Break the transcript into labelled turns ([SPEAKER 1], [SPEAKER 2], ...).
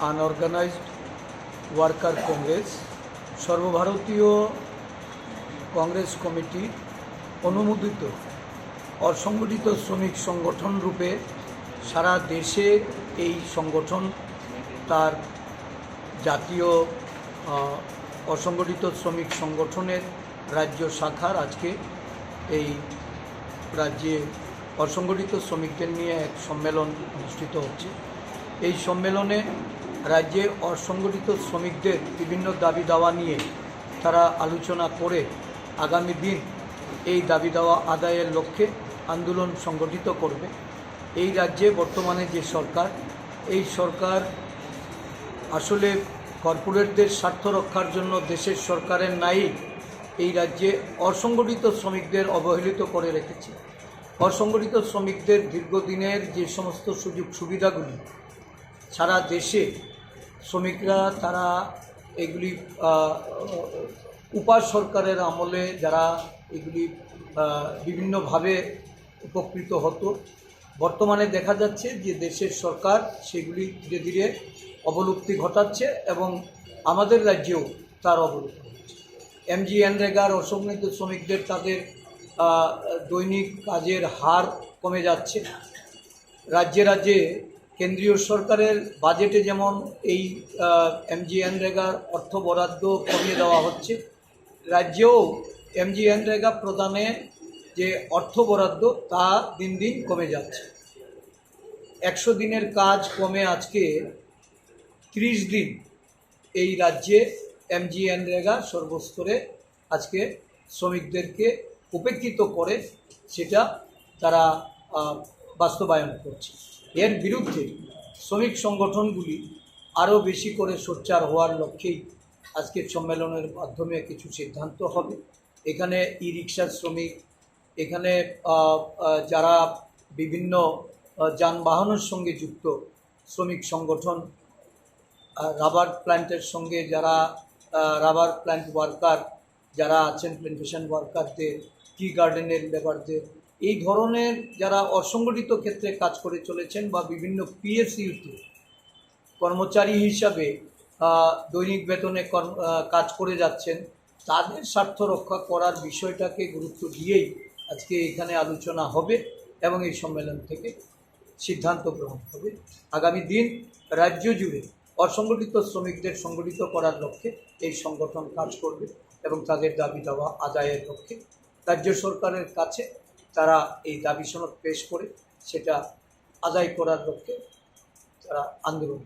[SPEAKER 1] Unorganised worker Congress সর্বভারতীয় Congress committee অনুমোদিত অসংগঠিত শ্রমিক সংগঠন রূপে সারা দেশে এই সংগঠন তার জাতীয় অসংগঠিত শ্রমিক সংগঠনের রাজ্য শাখার আজকে এই রাজ্যে অসংগঠিত শ্রমিকদের নিয়ে এক সম্মেলন অনুষ্ঠিত হচ্ছে। এই সম্মেলনে রাজ্যে অসংগঠিত শ্রমিকদের বিভিন্ন দাবি দাওয়া নিয়ে তারা আলোচনা করে আগামী দিন এই দাবি দাওয়া আদায়ের লক্ষ্যে আন্দোলন সংগঠিত করবে। এই রাজ্যে বর্তমানে যে সরকার, এই সরকার আসলে কর্পোরেটদের স্বার্থ রক্ষার জন্য দেশের সরকারের নাই এই রাজ্যে অসংগঠিত শ্রমিকদের অবহেলিত করে রেখেছে। অসংগঠিত শ্রমিকদের দীর্ঘদিনের যে সমস্ত সুযোগ সুবিধাগুলি সারা দেশে শ্রমিকরা তারা এগুলি উপা সরকারের আমলে যারা এগুলি বিভিন্নভাবে উপকৃত হতো, বর্তমানে দেখা যাচ্ছে যে দেশের সরকার সেগুলি ধীরে ধীরে অবলুপ্তি ঘটাচ্ছে এবং আমাদের রাজ্যেও তার অবলুপ্তি হচ্ছে। এমজিএনরেগার অসংগঠিত শ্রমিকদের তাদের দৈনিক কাজের হার কমে যাচ্ছে। রাজ্যে রাজ্যে কেন্দ্রীয় সরকারের বাজেটে যেমন এই এমজিএনরেগার অর্থ বরাদ্দ কমিয়ে দেওয়া হচ্ছে, রাজ্যেও এমজিএনরেগা প্রদানে যে অর্থ বরাদ্দ তা দিন দিন কমে যাচ্ছে। 100 দিনের কাজ কমে আজকে 30 দিন এই রাজ্যে এমজিএনরেগা সর্বস্তরে আজকে শ্রমিকদেরকে উপেক্ষিত করে সেটা তারা বাস্তবায়ন করছে। এর বিরুদ্ধে শ্রমিক সংগঠনগুলি আরও বেশি করে সোচ্চার হওয়ার লক্ষ্যেই আজকের সম্মেলনের মাধ্যমে কিছু সিদ্ধান্ত হবে। এখানে ই রিক্সার শ্রমিক, এখানে যারা বিভিন্ন যানবাহনের সঙ্গে যুক্ত শ্রমিক সংগঠন, রাবার প্ল্যান্টের সঙ্গে যারা রাবার প্ল্যান্ট ওয়ার্কার যারা আছেন, প্ল্যান্টেশন ওয়ার্কারদের, টি গার্ডেনের লেবারদের, এই ধরনের যারা অসংগঠিত ক্ষেত্রে কাজ করে চলেছেন বা বিভিন্ন পিএসইউতে কর্মচারী হিসাবে দৈনিক বেতনে কাজ করে যাচ্ছেন, তাদের স্বার্থ রক্ষা করার বিষয়টাকে গুরুত্ব দিয়েই আজকে এখানে আলোচনা হবে এবং এই সম্মেলন থেকে সিদ্ধান্ত গ্রহণ হবে। আগামী দিন রাজ্য জুড়ে অসংগঠিত শ্রমিকদের সংগঠিত করার লক্ষ্যে এই সংগঠন কাজ করবে এবং তাদের দাবি দাওয়া আদায়ের লক্ষ্যে রাজ্য সরকারের কাছে তারা এই দাবি সনদ পেশ করে সেটা আদায় করার লক্ষ্যে তারা আন্দোলন